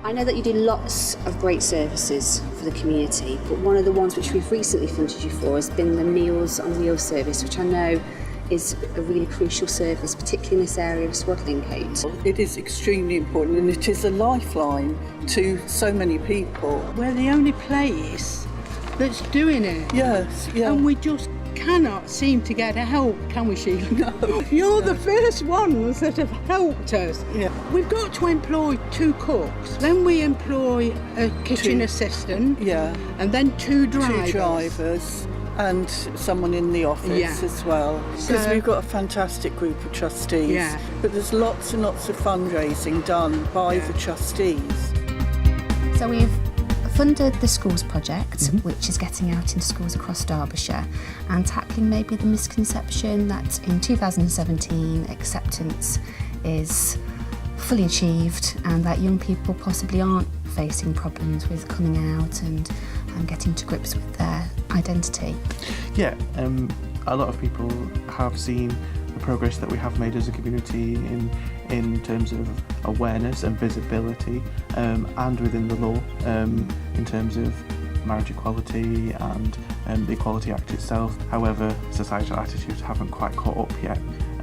I know that you do lots of great services for the community, but one of the ones which we've recently funded you for has been the Meals on Wheels service, which I know is a really crucial service, particularly in this area of Swadlincote. It is extremely important, and it is a lifeline to so many people. We're the only place that's doing it. Yes, yeah. And we just cannot seem to get help, can we, Sheila? No. You're the first ones that have helped us. Yeah. We've got to employ 2 cooks, then we employ a kitchen assistant, and then 2 drivers. 2 drivers. And someone in the office as well. Because we've got a fantastic group of trustees. Yeah. But there's lots and lots of fundraising done by the trustees. So we've funded the schools project, which is getting out into schools across Derbyshire and tackling maybe the misconception that in 2017 acceptance is fully achieved and that young people possibly aren't facing problems with coming out and getting to grips with their identity. Yeah, a lot of people have seen the progress that we have made as a community in terms of awareness and visibility, and within the law, in terms of marriage equality and the Equality Act itself. However, societal attitudes haven't quite caught up yet.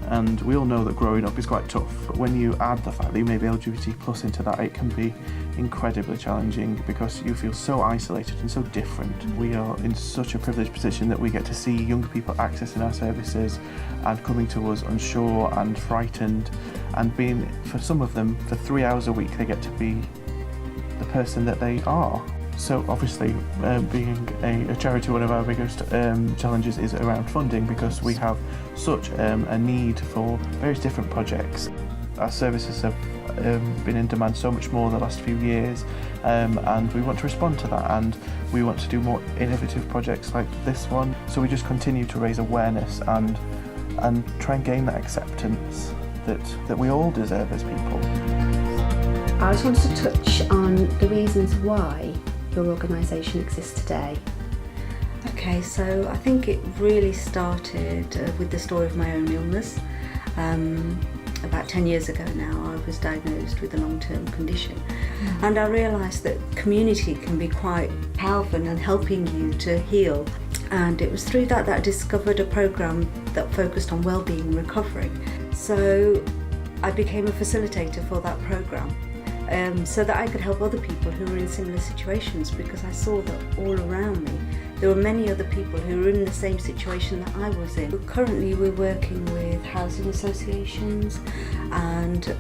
And we all know that growing up is quite tough, but when you add the fact that you may be LGBT plus into that, it can be incredibly challenging because you feel so isolated and so different. We are in such a privileged position that we get to see young people accessing our services and coming to us unsure and frightened, and being, for some of them, for 3 hours a week they get to be the person that they are. So obviously, being a charity, one of our biggest challenges is around funding, because we have such a need for various different projects. Our services have been in demand so much more the last few years, and we want to respond to that, and we want to do more innovative projects like this one. So we just continue to raise awareness and try and gain that acceptance that we all deserve as people. I just wanted to touch on the reasons why your organisation exists today. Okay, so I think it really started with the story of my own illness. About 10 years ago now, I was diagnosed with a long-term condition, and I realised that community can be quite powerful in helping you to heal. And it was through that I discovered a programme that focused on wellbeing and recovery. So I became a facilitator for that programme. So that I could help other people who were in similar situations, because I saw that all around me there were many other people who were in the same situation that I was in. Currently we're working with housing associations and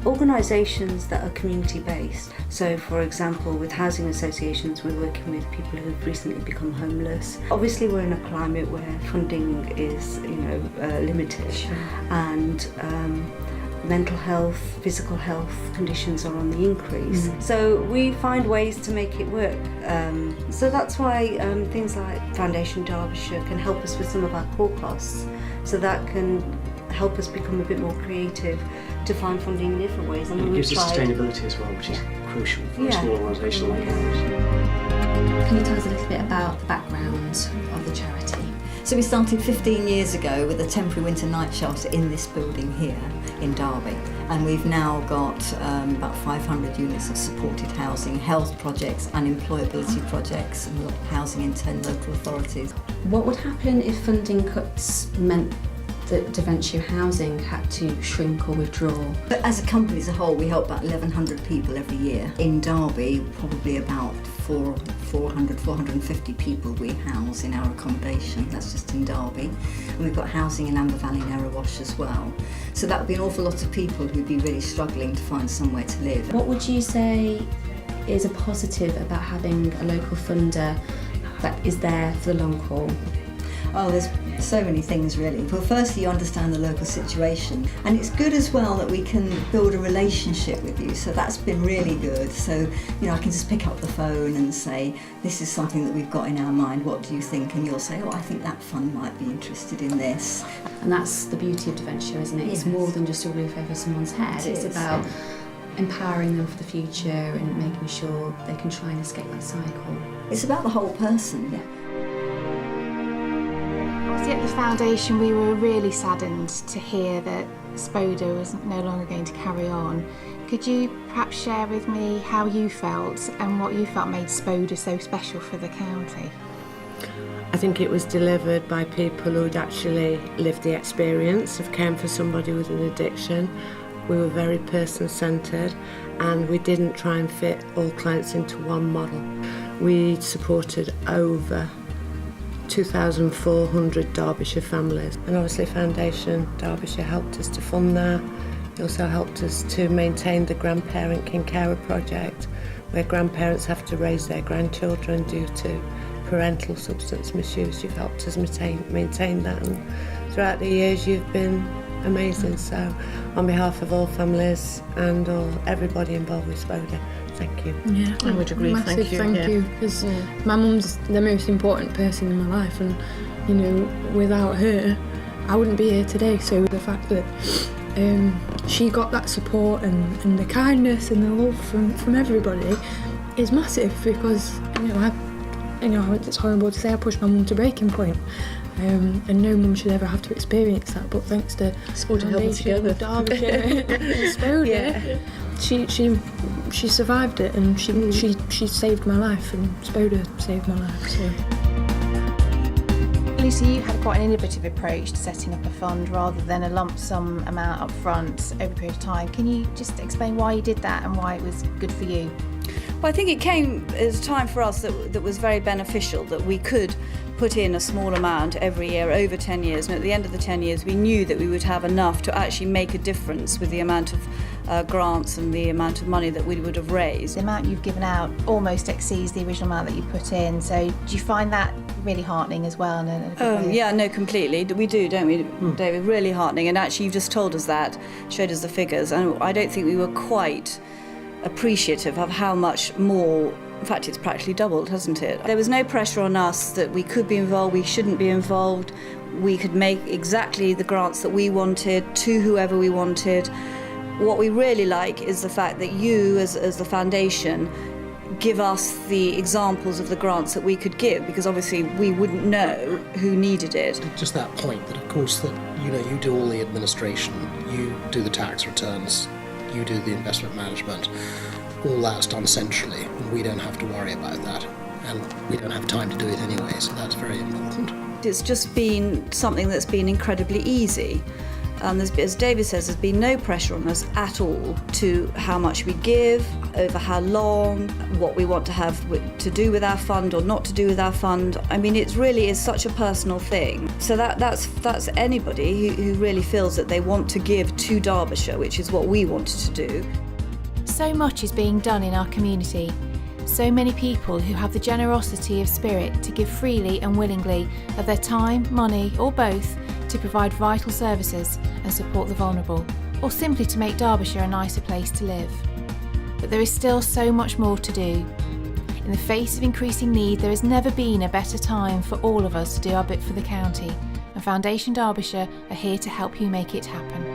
organisations that are community based. So for example, with housing associations we're working with people who've recently become homeless. Obviously we're in a climate where funding is limited, and mental health, physical health conditions are on the increase. So we find ways to make it work. So that's why things like Foundation Derbyshire can help us with some of our core costs. So that can help us become a bit more creative to find funding in different ways. And it gives us sustainability as well, which is crucial for a small organisation like ours. Can you tell us a little bit about the background of the charity? So we started 15 years ago with a temporary winter night shelter in this building here in Derby, and we've now got about 500 units of supported housing, health projects and employability projects, and housing in 10 local authorities. What would happen if funding cuts meant that Derbyshire Housing had to shrink or withdraw? But as a company as a whole, we help about 1,100 people every year. In Derby, probably about 450 people we house in our accommodation. That's just in Derby. And we've got housing in Amber Valley and Erewash as well. So that would be an awful lot of people who'd be really struggling to find somewhere to live. What would you say is a positive about having a local funder that is there for the long haul? Oh, there's so many things really. Well, firstly, you understand the local situation, and it's good as well that we can build a relationship with you, so that's been really good. So, I can just pick up the phone and say, this is something that we've got in our mind, what do you think? And you'll say, oh, I think that fund might be interested in this. And that's the beauty of Derbyshire, isn't it? Yes. It's more than just a roof over someone's head. It's about empowering them for the future and making sure they can try and escape that cycle. It's about the whole person. Yeah. At the foundation, we were really saddened to hear that Spoda was no longer going to carry on. Could you perhaps share with me how you felt and what you felt made Spoda so special for the county? I think it was delivered by people who'd actually lived the experience of caring for somebody with an addiction. We were very person-centred and we didn't try and fit all clients into one model. We supported over 2,400 Derbyshire families, and obviously Foundation Derbyshire helped us to fund that. It also helped us to maintain the Grandparent King Carer project, where grandparents have to raise their grandchildren due to parental substance misuse. You've helped us maintain that, and throughout the years you've been amazing. So on behalf of all families and everybody involved with Spoda, thank you. Yeah, I would agree. Massive thank you, because my mum's the most important person in my life, and you know, without her I wouldn't be here today. So the fact that she got that support and the kindness and the love from everybody is massive, because it's horrible to say I pushed my mum to breaking point. And no mum should ever have to experience that, but thanks to Foundation, Derbyshire, Spoda, she survived it, and she saved my life, and Spoda saved my life. So. Lucy, you had quite an innovative approach to setting up a fund rather than a lump sum amount up front over a period of time. Can you just explain why you did that and why it was good for you? Well, I think it came as a time for us that was very beneficial, that we could put in a small amount every year over 10 years, and at the end of the 10 years we knew that we would have enough to actually make a difference with the amount of grants and the amount of money that we would have raised. The amount you've given out almost exceeds the original amount that you put in, so do you find that really heartening as well? Yeah, no, completely. We do, don't we, David? Really heartening, and actually you've just told us that, showed us the figures, and I don't think we were quite appreciative of how much more. In fact, it's practically doubled, hasn't it? There was no pressure on us that we could be involved, we shouldn't be involved. We could make exactly the grants that we wanted to whoever we wanted. What we really like is the fact that you, as the foundation, give us the examples of the grants that we could give, because obviously we wouldn't know who needed it. Just that point that, of course, that you do all the administration, you do the tax returns, you do the investment management. All that's done centrally, and we don't have to worry about that, and we don't have time to do it anyway, so that's very important. It's just been something that's been incredibly easy. As David says, there's been no pressure on us at all to how much we give, over how long, what we want to have to do with our fund or not to do with our fund. I mean, it really is such a personal thing. So that's anybody who really feels that they want to give to Derbyshire, which is what we wanted to do. So much is being done in our community. So many people who have the generosity of spirit to give freely and willingly of their time, money, or both to provide vital services and support the vulnerable, or simply to make Derbyshire a nicer place to live. But there is still so much more to do. In the face of increasing need, there has never been a better time for all of us to do our bit for the county, and Foundation Derbyshire are here to help you make it happen.